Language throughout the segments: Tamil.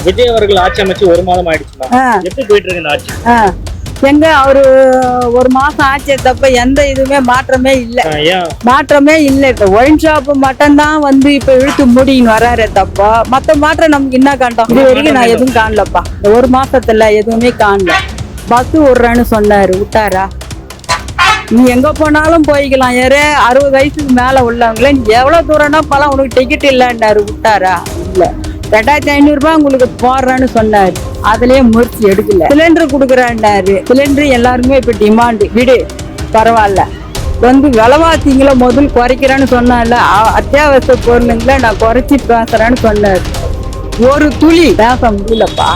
விஜய் அவர்கள் ஆட்சி அமைச்சு 1 மாதம் ஆயிடுச்சுமா, எப்படி போயிட்டு இருக்கு இந்த ஆட்சி? எங்க அவரு 1 மாசம் ஆச்சு தப்ப எந்த இதுவுமே மாற்றமே இல்ல. மாற்றமே இல்ல. ஒயின் ஷாப் மட்டும் தான் வந்து இப்ப இழுத்து மூடின்னு வராரு தப்பா. மத்த மாற்றம் நமக்கு என்ன காண்டோம்? இது வரைக்கும் நான் எதுவும் காணலப்பா. இந்த 1 மாசத்துல எதுவுமே காணல. பஸ் விடுறேன்னு சொன்னாரு, விட்டாரா? நீ எங்க போனாலும் போய்க்கலாம். யாரு 60 வயசுக்கு மேல உள்ளவங்களே நீ எவ்வளவு தூரம்னா போலாம், உனக்கு டிக்கெட் இல்லைன்னாரு, விட்டாரா? இல்ல. 2500 ரூபாய் உங்களுக்கு போடுறேன்னு சொன்னாரு, அதுலயே முயற்சி எடுக்கல. சிலிண்டர் குடுக்கறாரு. சிலிண்டர் எல்லாருமே இப்ப டிமாண்ட். விடு பரவாயில்ல, வந்து விலைவாசிங்களை முதல் குறைக்கிறேன்னு சொன்னால, அத்தியாவசிய பொருளுங்களை நான் குறைச்சி பேசுறேன்னு சொன்னாரு. ஒரு துளி பேச முடியலப்பா.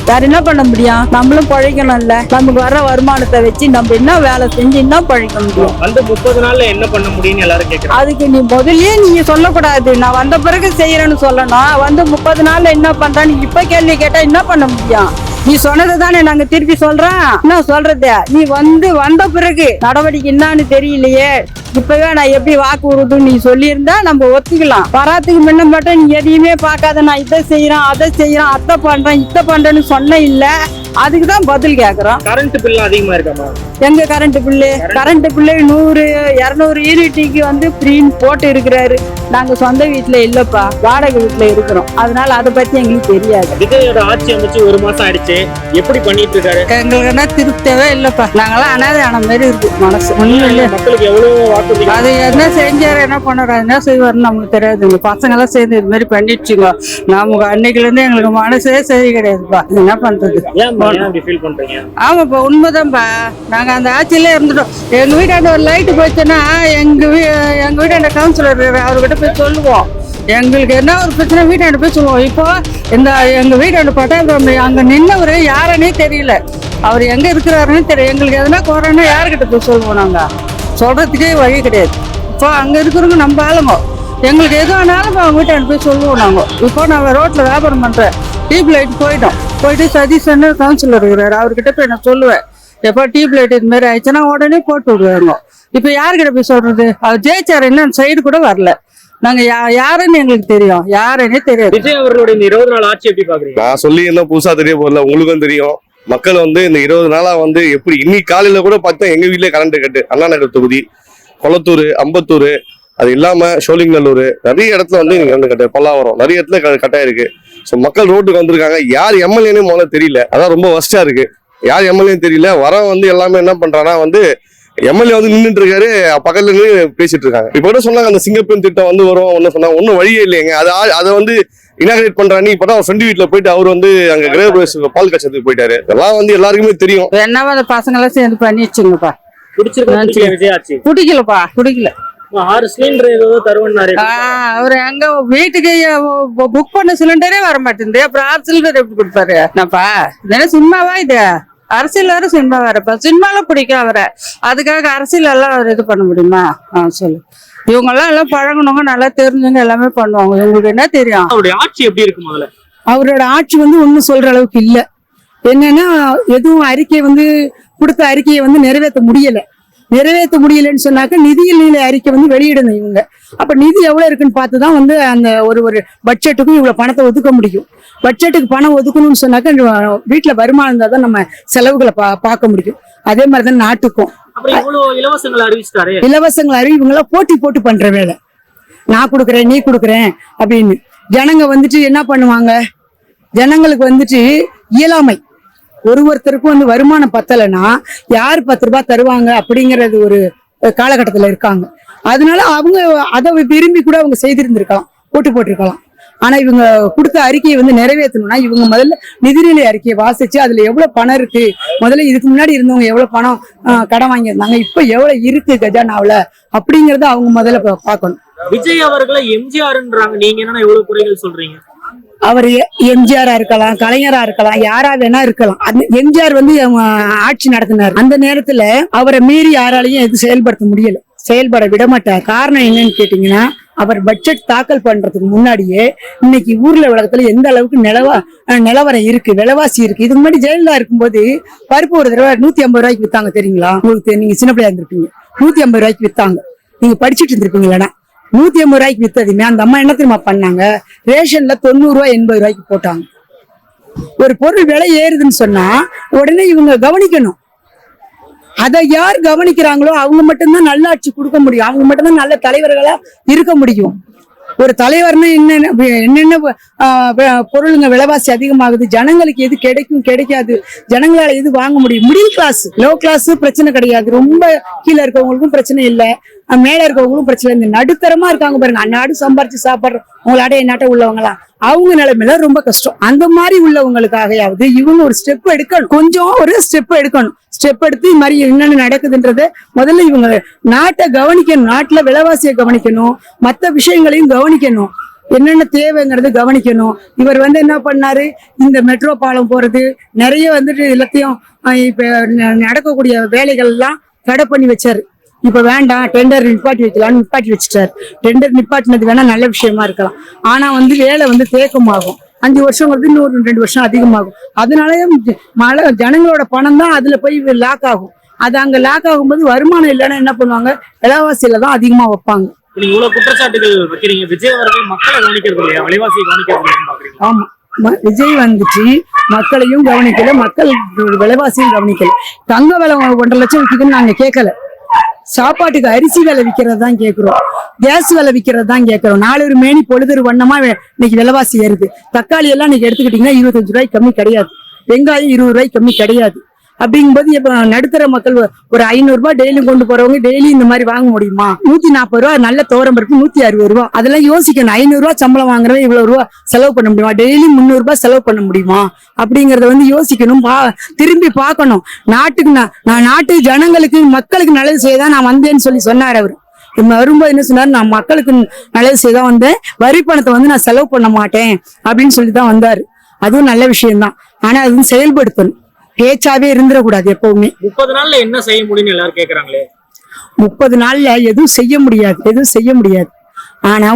வேற என்ன பண்ண முடியும்? நம்மளும் பழைக்கணும்ல. நமக்கு வர வருமானத்தை வச்சு நம்ம என்ன வேலை செஞ்சு என்ன பழைக்க முடியும்? அந்த 30 நாள்ல என்ன பண்ண முடியும்னு எல்லாரும் கேக்குறாங்க. அதுக்கு நீ முதல்லயே நீங்க சொல்லக்கூடாது, நான் வந்த பிறகு செய்யறேன்னு சொல்லணும். வந்து 30 நாள்ல என்ன பண்றான்னு இப்ப கேள்வி கேட்டா என்ன பண்ண முடியும்? நீ சொன்னதை தானே நாங்க திருப்பி சொல்றோம். என்ன சொல்றது? நீ வந்த பிறகு நடவடிக்கை என்னன்னு தெரியலையே, இப்பவே நான் எப்படி வாக்கு உறுதுன்னு நீ சொல்லியிருந்தா நம்ம ஒத்துக்கலாம். வராத்துக்கு முன்ன மட்டும் நீ எதையுமே பார்க்காத, நான் இதை செய்யறேன் அதை செய்யறேன் அத்தை பண்றேன் இத்தை பண்றேன்னு சொன்ன இல்ல. அதுக்குதான் பதில் கேக்குறோம். கரண்ட் பில் அதிகமா இருக்காமா? எங்க கரண்ட் பில்லு 100 200 யூனிட்டுக்கு வந்து ஃப்ரீன்னு போட்டு இருக்கிறாரு. நாங்க சொந்த வீட்டுல இல்லப்பா, வாடகை வீட்டுல இருக்கிறோம். அதனால அதை பத்தி எங்களுக்கு தெரியாது. விஜயோட ஆட்சி அமைச்சு 1 மாசம் ஆயிடுச்சு, எப்படி பண்ணிட்டு இருக்காரு? எங்களுக்கு என்ன திருப்தியவே இல்லப்பா. நாங்களாம் அனாதை ஆன மாதிரி இருக்கு மனசு. ஒண்ணும் இல்ல. மக்களுக்கு எவ்வளவு வாக்கு அது என்ன செஞ்சாரு, என்ன பண்ணாரு, என்ன செய்வாருன்னு நமக்கு தெரியாது. பசங்க எல்லாம் சேர்ந்து இது மாதிரி பண்ணிடுச்சுங்க. நமக்கு அன்னைக்குல இருந்து எங்களுக்கு மனசே சரி கிடையாதுப்பா. என்ன பண்றது? ஆமாப்பா, உண்மைதான்ப்பா. நாங்க அந்த ஆட்சியிலே இருந்துட்டோம். எங்க வீட்டாண்ட ஒரு லைட்டு போச்சுன்னா எங்க வீட்டாண்ட கவுன்சிலர் அவர்கிட்ட போய் சொல்லுவோம். எங்களுக்கு என்ன ஒரு பிரச்சனை வீட்டாண்ட போய் சொல்லுவோம். இப்போ இந்த எங்க வீட்டாண்ட பட்டாபுரம் அங்க நின்னவரு யாருன்னே தெரியல. அவர் எங்க இருக்கிறாருன்னு தெரியும். எங்களுக்கு எதனா குறைன்னா யாருக்கிட்ட போய் சொல்லுவோம்? நாங்க சொல்றதுக்கே வழி கிடையாது. இப்போ அங்க இருக்கிறவங்க நம்ம ஆளுங்க. எங்களுக்கு எது ஆனாலும் அவங்க வீட்டாண்ட போய் சொல்லுவோம். நாங்க இப்போ நான் ரோட்ல வியாபாரம் பண்றேன். டியூப் லைட் போயிட்டு சதீஷன் கவுன்சிலர் இருக்கிறாரு, அவர்கிட்ட போய் நான் சொல்லுவேன், எப்போ டியூப் லைட் இது மாதிரி ஆயிடுச்சுன்னா உடனே போட்டு விடுவாங்க. இப்ப யாருக்கிட்ட போய் சொல்றது? அவர் ஜெயிச்சாரு, என்ன சைடு கூட வரல. நாங்க யாருன்னு எங்களுக்கு தெரியும், யாருன்னே தெரியாது. விஜய் அவர்களுடைய 20 நாள் ஆட்சி எப்படி பாக்குறீங்க? நான் சொல்லி என்ன புதுசா தெரிய போகல, உங்களுக்கும் தெரியும். மக்கள் வந்து இந்த 20 நாளா வந்து எப்படி இன்னைக்கு காலையில கூட பார்த்தா எங்க வீட்லயே கரண்ட் கட்டு. அண்ணா நகர் தொகுதி, கொளத்தூர், அம்பத்தூர், அது இல்லாம சோழிங்கநல்லூர், நிறைய இடத்துல வந்து கரண்ட் கட்டு. பல்லாவரம் நிறைய இடத்துல கட்டாயிருக்கு. ஸோ மக்கள் ரோட்டுக்கு வந்திருக்காங்க. யார் எம்எல்ஏன்னு முதல்ல தெரியல, அதான் ரொம்ப வஸ்டா இருக்கு. யார் எம்எல்ஏன்னு தெரியல. வந்து எல்லாமே என்ன பண்றாங்கன்னா வந்து எம்எல்ஏ வந்து நின்றுட்டு இருக்காரு, பக்கத்துல நின்று பேசிட்டு இருக்காங்க. இப்ப கூட சொன்னாங்க அந்த சிங்கப்பெண் திட்டம் வந்து வரும் ஒன்னு சொன்னாங்க. ஒன்னும் வழியே இல்லைங்க. அதை வந்து இனாகிரேட் பண்றான்னு இப்பதான் ஃப்ரெண்ட் வீட்டுல போயிட்டு அவர் வந்து அங்க கிரக பால் கட்சத்துக்கு போயிட்டாரு. இதெல்லாம் வந்து எல்லாருக்குமே தெரியும். என்ன பசங்க எல்லாம் சேர்ந்து பண்ணி வச்சுங்கப்பா. பிடிக்கலப்பா, பிடிக்கல. 6 சிலிண்டர் ஏதோ தருவன்னாரு. அவரு எங்க வீட்டுக்கு புக் பண்ண சிலிண்டரே வர மாட்டேங்குது. அப்புறம் 6 சிலிண்டர் எப்படி கொடுப்பாரு? என்னப்பா இதெல்லாம் சினிமாவா? இது அரசியல் வேற சினிமா வேறப்பா. சினிமால பிடிக்கும் அவரை, அதுக்காக அரசியல் எல்லாம் அவர் இது பண்ண முடியுமா? சொல்லு. இவங்க எல்லாம் பழகணுங்க, நல்லா தெரிஞ்சவங்க எல்லாமே பண்ணுவாங்க. இவங்களுக்கு என்ன தெரியும்? அவருடைய ஆட்சி எப்படி இருக்கு? முதல்ல அவரோட ஆட்சி வந்து ஒன்னும் சொல்ற அளவுக்கு இல்ல. என்னன்னா எதுவும் அறிக்கை வந்து கொடுத்த அறிக்கையை வந்து நிறைவேற்ற முடியலன்னு சொன்னாக்க நிதிநிலை அறிக்கை வந்து வெளியிடணும் இவங்க. அப்ப நிதி எவ்வளவு இருக்குன்னு பார்த்துதான் வந்து அந்த ஒரு பட்ஜெட்டுக்கும் இவ்வளவு பணத்தை ஒதுக்க முடியும். பட்ஜெட்டுக்கு பணம் ஒதுக்கணும்னு சொன்னாக்க வீட்டுல வருமானம் இருந்தா தான் நம்ம செலவுகளை பார்க்க முடியும். அதே மாதிரிதான் நாட்டுக்கும் இலவசங்கள் இவங்கள போட்டு பண்ற வேலை. நான் கொடுக்குறேன், நீ கொடுக்குறேன் அப்படின்னு ஜனங்க வந்துட்டு என்ன பண்ணுவாங்க? ஜனங்களுக்கு வந்துட்டு இயலாமை. ஒருத்தருக்கும் வந்து வருமானம் பத்தலைன்னா யார் 10 ரூபாய் தருவாங்க அப்படிங்கறது ஒரு காலகட்டத்துல இருக்காங்க. அதனால அவங்க அதை விரும்பி கூட அவங்க செய்திருந்திருக்கலாம், போட்டிருக்கலாம். ஆனா இவங்க கொடுத்த அறிக்கையை வந்து நிறைவேற்றணும்னா இவங்க முதல்ல நிதிநிலை அறிக்கையை வாசிச்சு அதுல எவ்வளவு பணம் இருக்கு, முதல்ல இதுக்கு முன்னாடி இருந்தவங்க எவ்வளவு பணம் கடன் வாங்கியிருந்தாங்க, இப்ப எவ்வளவு இருக்கு கஜானாவுல அப்படிங்கறத அவங்க முதல்ல பார்க்கணும். விஜய் அவர்களை எம்ஜிஆர்ன்றாங்க, நீங்க என்ன எவ்வளவு குறைகள் சொல்றீங்க? அவர் எம்ஜிஆரா இருக்கலாம், கலைஞரா இருக்கலாம், யாரா வேணா இருக்கலாம். எம்ஜிஆர் வந்து ஆட்சி நடத்தினார். அந்த நேரத்துல அவரை மீறி யாராலையும் எது செயல்பட விட மாட்டார். காரணம் என்னன்னு கேட்டீங்கன்னா, அவர் பட்ஜெட் தாக்கல் பண்றதுக்கு முன்னாடியே இன்னைக்கு ஊர்ல உலகத்துல எந்த அளவுக்கு நிலவரம் இருக்கு, விலைவாசி இருக்கு. இதுக்கு முன்னாடி ஜெயலலிதா இருக்கும்போது பருப்பு ஒரு தடவை 150 ரூபாய்க்கு வித்தாங்க தெரியுங்களா? உங்களுக்கு நீங்க சின்ன பிள்ளையா இருந்திருப்பீங்க. 150 ரூபாய்க்கு வித்தாங்க. நீங்க படிச்சுட்டு இருந்திருப்பீங்களா? 150 ரூபாய்க்கு வித்ததுமே அந்த அம்மா என்ன தெரியுமா பண்ணாங்க? ரேஷன்ல 90 ரூபாய் 80 ரூபாய்க்கு போட்டாங்க. ஒரு பொருள் விலை ஏறுதுன்னு சொன்னா உடனே இவங்க கவனிக்கணும். அதை யார் கவனிக்கிறாங்களோ அவங்க மட்டும்தான் நல்லாட்சி கொடுக்க முடியும். அவங்க மட்டும்தான் நல்ல தலைவர்களா இருக்க முடியும். ஒரு தலைவர்னா என்னென்ன பொருளுங்க விலைவாசி அதிகமாகுது, ஜனங்களுக்கு எது கிடைக்கும் கிடைக்காது, ஜனங்களால எது வாங்க முடியும். மிடில் கிளாஸ் லோ கிளாஸ் பிரச்சனை கிடையாது, ரொம்ப கீழே இருக்கவங்களுக்கும் பிரச்சனை இல்லை, மேல இருக்கவங்களுக்கும் பிரச்சனை இல்லை. நடுத்தரமா இருக்காங்க பாருங்க, அந்நாடு சம்பாரிச்சு சாப்பிடுற உங்களாட என்னாட்ட உள்ளவங்களாம் அவங்க நிலைமையில ரொம்ப கஷ்டம். அந்த மாதிரி உள்ளவங்களுக்காகயாவது இவங்க ஒரு ஸ்டெப் எடுக்கணும், கொஞ்சம் ஒரு ஸ்டெப் எடுக்கணும். ஸ்டெப் எடுத்து இது மாதிரி என்னென்ன நடக்குதுன்றத முதல்ல இவங்க நாட்டை கவனிக்கணும், நாட்டுல விலைவாசியை கவனிக்கணும், மற்ற விஷயங்களையும் கவனிக்கணும், என்னென்ன தேவைங்கிறது கவனிக்கணும். இவர் என்ன பண்ணாரு, இந்த மெட்ரோ பாலம் போறது நிறைய எல்லாத்தையும் இப்ப நடக்கக்கூடிய வேலைகள் எல்லாம் தடை பண்ணி வச்சாரு. இப்ப வேண்டாம், டெண்டர் நிப்பாட்டி வைக்கலாம்னு நிப்பாட்டி வச்சுட்டாரு. டெண்டர் நிப்பாட்டினது வேணா நல்ல விஷயமா இருக்கலாம், ஆனா வேலை தேக்கமாகும். 5 வருஷங்கிறது இன்னொரு 2 வருஷம் அதிகமாகும். அதனாலயே ஜனங்களோட பணம் தான் அதுல போய் லாக் ஆகும். அது அங்க லாக் ஆகும்போது வருமானம் இல்லைன்னா என்ன பண்ணுவாங்க, விலைவாசியில தான் அதிகமா வைப்பாங்க. நீங்க இவ்வளவு குற்றச்சாட்டுகள் வைக்கிறீங்க, விஜய் அவர்கள் மக்களை கவனிக்கிறது இல்லையா, விலைவாசியை கவனிக்கிறது இல்லையா? ஆமா, விஜய் மக்களையும் கவனிக்கல, மக்கள் விலைவாசியும் கவனிக்கல. தங்க விலை 1.5 லட்சம் விற்குதுன்னு நாங்க கேட்கல, சாப்பாட்டுக்கு அரிசி விலை விற்கிறது தான் கேட்கிறோம், கேஸ் விலை விற்கிறது தான் கேட்கிறோம். 4 மேனி பொழுது வண்ணமா இன்னைக்கு விலைவாசி ஏறுது. தக்காளி எல்லாம் இன்னைக்கு எடுத்துக்கிட்டீங்கன்னா 25 ரூபாய்க்கு கம்மி கிடையாது, வெங்காயம் 20 ரூபாய்க்கு கம்மி கிடையாது. அப்படிங்கும்போது இப்ப நடுத்தர மக்கள் ஒரு 500 ரூபாய் டெய்லி கொண்டு போறவங்க டெய்லி இந்த மாதிரி வாங்க முடியுமா? 140 ரூபாய் நல்ல துவரம் பருப்பு 160 ரூபாய். அதெல்லாம் யோசிக்கணும். 500 ரூபாய் சம்பளம் வாங்குறவன் இவ்வளவு ரூபாய் செலவு பண்ண முடியுமா? டெய்லி 300 ரூபாய் செலவு பண்ண முடியுமா? அப்படிங்கறத யோசிக்கணும், திரும்பி பார்க்கணும். நாட்டுக்கு நான் நாட்டு ஜனங்களுக்கு மக்களுக்கு நல்லது செய்யதான் நான் வந்தேன்னு சொன்னார் அவர். வரும்போது என்ன சொன்னாரு, நான் மக்களுக்கு நல்லது செய்யதான் வந்தேன், வரி பணத்தை நான் செலவு பண்ண மாட்டேன் அப்படின்னு சொல்லிதான் வந்தாரு. அதுவும் நல்ல விஷயம்தான், ஆனா அது செயல்படுத்தணும், பேச்சாவே இருந்துடக்கூடாது எப்பவுமே. 30 நாள்ல என்ன செய்ய முடியும்னு எல்லாரும் கேக்குறாங்களே. 30 நாள்ல எதுவும் செய்ய முடியாது. ஆனா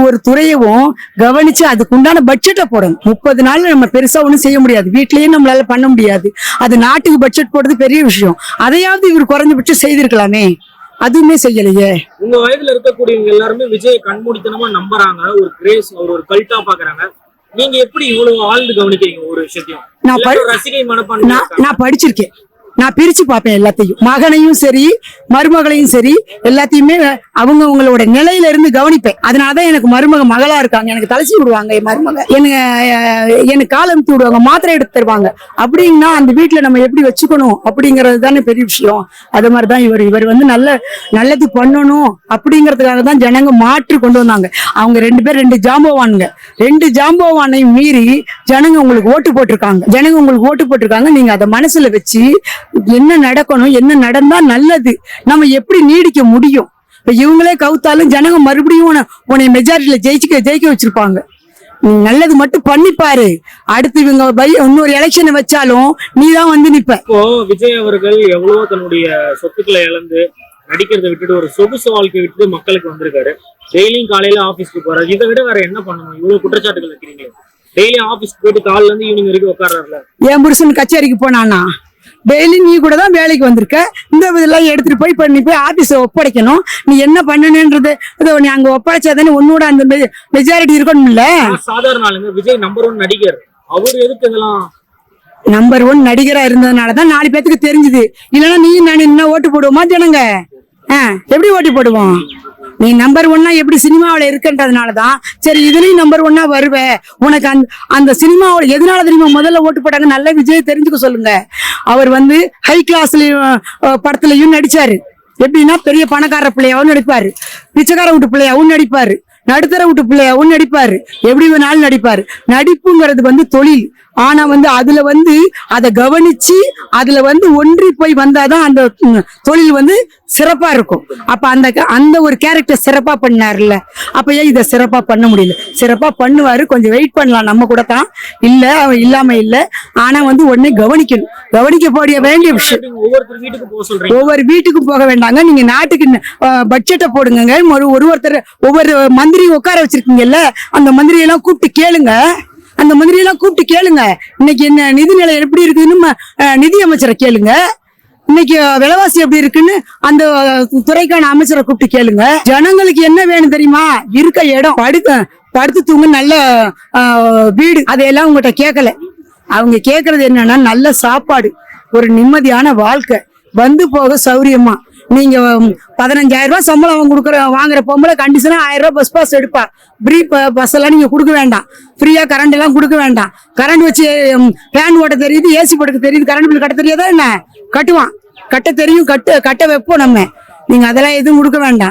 ஒரு துறையவும் கவனிச்சு அதுக்கு உண்டான பட்ஜெட்டை போடணும். 30 நாள்ல நம்ம பெருசா ஒண்ணும் செய்ய முடியாது, வீட்லயே நம்மளால பண்ண முடியாது. அது நாட்டுக்கு பட்ஜெட் போடுறது பெரிய விஷயம். அதையாவது இவர் குறைஞ்சபட்சம் செய்திருக்கலாமே, அதுவுமே செய்யலையே. உங்க வயதுல இருக்கக்கூடியவங்க எல்லாருமே விஜய் கண்மூடித்தனமா நம்புறாங்க, ஒரு கிரேஸ், ஒரு கல்ட்டா பாக்குறாங்க. நீங்க எப்படி இவ்வளவு ஆழ்ந்து கவனிக்கிறீங்க ஒரு விஷயத்தையும்? ரசிகை மனப்பான்மை நான் படிச்சிருக்கேன், நான் பிரிச்சு பார்ப்பேன் எல்லாத்தையும், மகனையும் சரி மருமகளையும் சரி எல்லாத்தையுமே அவங்களோட நிலையில இருந்து கவனிப்பேன். அதனாலதான் எனக்கு மகளா இருக்காங்க, எனக்கு தலைச்சி விடுவாங்க, என் மருமக எனக்கு காலம் விடுவாங்க, மாத்திரை எடுத்து தருவாங்க. அப்படின்னா அந்த வீட்டுல நம்ம எப்படி வச்சுக்கணும் அப்படிங்கறது தானே பெரிய விஷயம். அது மாதிரிதான் இவர் நல்லது பண்ணணும் அப்படிங்கறதுக்காக தான் ஜனங்க மாற்றி கொண்டு வந்தாங்க. அவங்க 2 பேர் 2 ஜாம்பவானுங்க, 2 ஜாம்பவானையும் மீறி ஜனங்க உங்களுக்கு ஓட்டு போட்டிருக்காங்க. நீங்க அதை மனசுல வச்சு என்ன நடக்கணும், என்ன நடந்தா நல்லது, நம்ம எப்படி நீடிக்க முடியும். இப்ப இவங்களே கவுத்தாலும் ஜனங்க மறுபடியும் உன்னை மெஜாரிட்டியில ஜெயிக்க வச்சிருப்பாங்க. நல்லது மட்டும் பண்ணிப்பாரு, அடுத்து இவங்க இன்னொரு எலெக்ஷனை வச்சாலும் நீதான் நிப்ப. இப்போ விஜய் அவர்கள் எவ்வளவோ தன்னுடைய சொத்துக்களை இழந்து நடிக்கிறத விட்டுட்டு ஒரு சொகுசு வாழ்க்கை விட்டு மக்களுக்கு வந்திருக்காரு. டெய்லியும் காலையில ஆபீஸ்க்கு போறாரு. இதை விட வேற என்ன பண்ணணும்? இவ்வளவு குற்றச்சாட்டுகள் வைக்கிறீங்க. டெய்லி ஆபீஸ்க்கு போயிட்டு காலைல இருந்து ஈவினிங் வரைக்கும் உட்கார்றாருல. என் புருஷன் கச்சேரிக்கு போனானா, டெய்லி நீ கூட தான் வேலைக்கு வந்திருக்க, இந்த இதெல்லாம் எடுத்துட்டு போய் நீ போய் ஆபீஸ ஒப்படைக்கணும். நீ என்ன பண்ணணும்ன்றது நீ அங்க ஒப்படைச்சாதானே உன்னோட அந்த மெஜாரிட்டி இருக்கணும்ல. சாதாரண ஆளுங்க, விஜய் நம்பர் 1 நடிகர், அவரு எதுக்கு இதெல்லாம்? நம்பர் 1 நடிகரா இருந்ததுனாலதான் 4 பேத்துக்கு தெரிஞ்சுது. இல்லைன்னா நீ நான் என்ன ஓட்டு போடுவோமா ஜனங்க? எப்படி ஓட்டு போடுவோம்? நீ நம்பர் 1 எப்படி சினிமாவில இருக்குன்றதுனாலதான் சரி இதுலயும் நம்பர் 1 வருவ. உனக்கு அந்த சினிமாவோட எதனால தெரியுமா முதல்ல ஓட்டு போட்டாங்க? நல்ல விஜய் தெரிஞ்சுக்க சொல்லுங்க. அவர் ஹை கிளாஸ்லயும் படத்துலயும் நடிச்சாரு. எப்படின்னா பெரிய பணக்கார பிள்ளையாவும் நடிப்பாரு, பிச்சைக்கார வீட்டு பிள்ளையாவும் நடிப்பாரு, நடுத்தர வீட்டு பிள்ளையாவும் நடிப்பாரு, எப்படி வேணாலும் நடிப்பாரு. நடிப்புங்கிறது தொழில். ஆனா அதுல அதை கவனிச்சு அதுல ஒன்றி போய் வந்தாதான் அந்த தொழில் சிறப்பா இருக்கும். அப்ப அந்த ஒரு கேரக்டர் சிறப்பா பண்ணாருல்ல, அப்ப ஏன் இதை சிறப்பா பண்ண முடியல? சிறப்பா பண்ணுவாரு, கொஞ்சம் வெயிட் பண்ணலாம், நம்ம கூட தான் இல்ல, அவன் இல்லாம இல்ல. ஆனா உடனே கவனிக்கணும், கவனிக்க வேண்டிய விஷயம். ஒவ்வொரு வீட்டுக்கும் போக வேண்டாங்க, நீங்க நாட்டுக்கு பட்ஜெட்டை போடுங்க. ஒருத்தர் ஒவ்வொரு மந்திரி உட்கார வச்சிருக்கீங்கல்ல, அந்த மந்திரியெல்லாம் கூப்பிட்டு கேளுங்க. இன்னைக்கு என்ன நிதிநிலை எப்படி இருக்குன்னு நிதி அமைச்சரை கேளுங்க. இன்னைக்கு விலைவாசி எப்படி இருக்குன்னு அந்த துறைக்கான அமைச்சரை கூப்பிட்டு கேளுங்க. ஜனங்களுக்கு என்ன வேணும் தெரியுமா? இருக்க இடம், படுத்து தூங்க நல்ல வீடு, அதையெல்லாம் உங்ககிட்ட கேட்கல. அவங்க கேக்குறது என்னன்னா நல்ல சாப்பாடு, ஒரு நிம்மதியான வாழ்க்கை, வந்து போக சௌரியமா. நீங்க 15,000 ரூபாய் சம்பளம் அவங்க வாங்குற பொம்பளை கண்டிஷனா 1000 ரூபாய் பஸ் பாஸ் எடுப்பா. ஃப்ரீ பஸ் எல்லாம் நீங்க கொடுக்க வேண்டாம், ஃப்ரீயா கரண்ட் எல்லாம் கொடுக்க வேண்டாம். கரண்ட் வச்சு ஃபேன் ஓட்ட தெரியுது, ஏசி படுக்க தெரியுது, கரண்ட் பில் கட்ட தெரியாதா என்ன? கட்டுவான், கட்ட தெரியும், கட்ட வைப்போம் நம்ம. நீங்க அதெல்லாம் எதுவும் கொடுக்க வேண்டாம்.